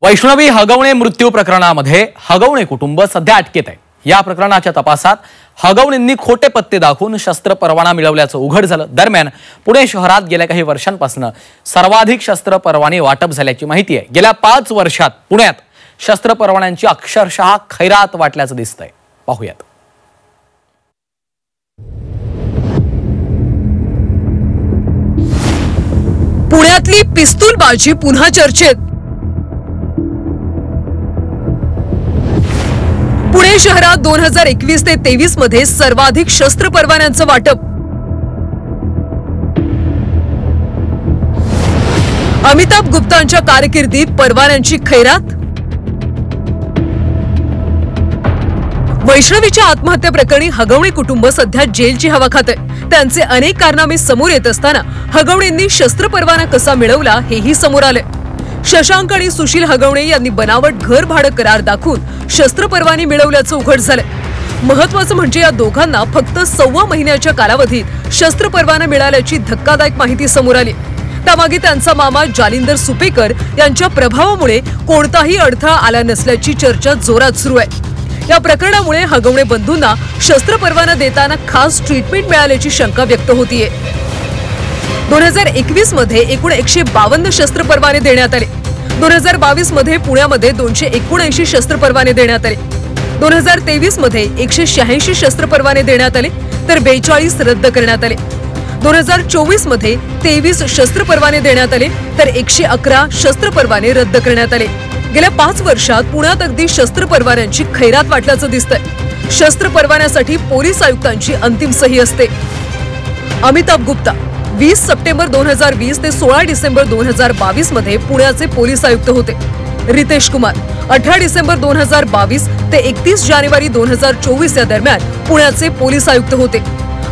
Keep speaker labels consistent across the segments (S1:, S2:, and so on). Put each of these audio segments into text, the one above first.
S1: वैष्णवी हगवणे मृत्यू प्रकरणामध्ये हगवणे कुटुंब सध्या अटकेत आहे। या प्रकरणाच्या तपासात हगवणेंनी खोटे पत्ते दाखवून शस्त्र परवाना मिळवल्याचं उघड झालं। दरम्यान पुणे शहरात गेल्या काही वर्षांपासून सर्वाधिक शस्त्र परवाने वाटप झाल्याची माहिती आहे। गेल्या 5 वर्षात पुण्यात शस्त्र परवान्यांची अक्षरशः खैरात वाटल्याचं दिसतंय। पाहूयात।
S2: पुण्यातली पिस्तूलबाजी पुन्हा चर्चेत। पुणे शहरात 2021 ते 23 मध्ये सर्वाधिक शस्त्र परवान्यांचं वाटप। अमिताभ गुप्तांच्या कारकिर्दीत परवान्यांची खैरात। वैष्णवीच्या आत्महत्या प्रकरणी हगवणे कुटुंब सध्या जेलची हवा खाते। त्यांचे अनेक कारनामे समोर येत असताना हगवणेंनी शस्त्र परवाना कसा मिळवला हेही समोर आले। शशांक आणि सुशील हगवणे यांनी बनावट घर भाडं करार दाखवून शस्त्र परवाने मिळवल्याचं उघड झालं। महत्त्वाचं म्हणजे या दोघांना फक्त 1.25 महिन्याच्या कालावधीत शस्त्र परवाना मिळाल्याची धक्कादायक माहिती समोर आली। त्यामागे त्यांचा मामा जालिंदर सुपेकर यांच्या प्रभावामुळे कोणताही अडथळा आला नसल्याची चर्चा जोरात सुरू आहे। या प्रकरणामुळे हगवणे बंधूंना शस्त्र परवाना देताना खास ट्रीटमेंट मिळाल्याची शंका व्यक्त होतीये। 2021 मध्ये एकूण 152 शस्त्र परवाने देण्यात आले। 2022 मध्ये पुण्यामध्ये 279 शस्त्र परवाने देण्यात आले। 2023 मध्ये 186 शस्त्र परवाने देण्यात आले तर 42 रद्द करण्यात आले। 2024 मध्ये 23 शस्त्र परवाने देण्यात आले तर 111 शस्त्र परवाने रद्द करण्यात आले। गेल्या 5 वर्षात पुण्यात अगदी शस्त्र परवान्यांची खैरात वाटल्याचं दिसतंय। शस्त्र परवान्यासाठी पोलीस आयुक्तांची अंतिम सही असते। अमिताभ गुप्ता 20 सप्टेंबर 2020 ते 16 डिसेंबर 2022 मध्ये पुण्याचे पोलीस आयुक्त होते। रितेश कुमार 18 डिसेंबर 2022 ते 31 जानेवारी 2024 या दरम्यान पुण्याचे पोलीस आयुक्त होते।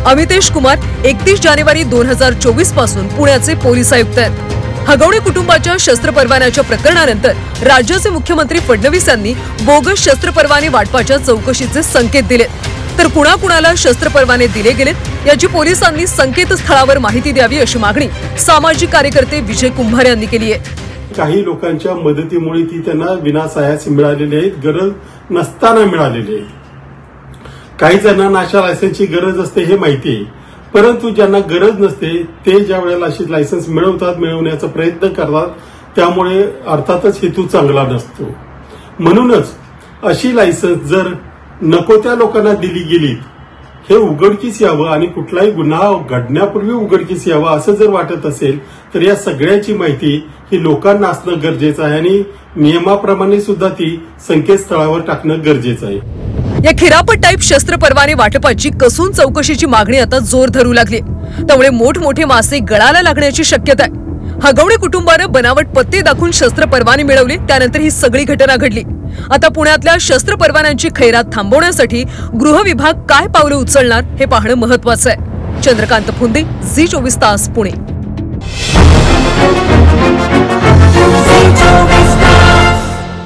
S2: अमितेश कुमार 31 जानेवारी 2024 पासून पुण्याचे पोलीस आयुक्त आहेत। हगवणे कुटुंबाच्या शस्त्र परवान्याच्या प्रकरणानंतर राज्याचे मुख्यमंत्री फडणवीस यांनी बोगस शस्त्र परवाने वाटपाच्या चौकशीचे संकेत दिले, तर कुणाकुणाला शस्त्र परवाने दिले गेलेत याची पोलिसांनी संकेतस्थळावर माहिती द्यावी अशी मागणी सामाजिक कार्यकर्ते विजय कुंभार यांनी केली आहे।
S3: काही लोकांच्या मदतीमुळे ती त्यांना विनासायास मिळालेली आहेत, गरज नसताना मिळालेली आहे। काही जणांना अशा लायसन्सची गरज असते हे माहिती आहे, परंतु ज्यांना गरज नसते ते ज्या वेळेला अशी लायसन्स मिळवतात, मिळवण्याचा प्रयत्न करतात, त्यामुळे अर्थातच हेतू चांगला नसतो। म्हणूनच अशी लायसन्स जर नको त्या लोकांना दिली गेली हे उघडकीस यावं आणि कुठलाही गुन्हा घडण्यापूर्वी उघडकीस यावं असं जर वाटत असेल तर या सगळ्याची माहिती ही लोकांना असणं गरजेचं आहे आणि नियमाप्रमाणे सुद्धा ती संकेतस्थळावर टाकणं गरजेचं आहे।
S2: या खिरापत टाईप शस्त्र परवाने वाटपाची कसून चौकशीची मागणी आता जोर धरू लागली, त्यामुळे मोठमोठे मासे गळाला लागण्याची शक्यता आहे। हगवणे कुटुंबानं बनावट पत्ते दाखवून शस्त्र परवाने मिळवले, त्यानंतर ही सगळी घटना घडली। आता पुण्यातल्या शस्त्र परवान्यांची खैरात थांबवण्यासाठी गृह विभाग काय पावलं उचलणार हे पाहणं महत्त्वाचं आहे। चंद्रकांत फुंदे, झी 24 तास, पुणे।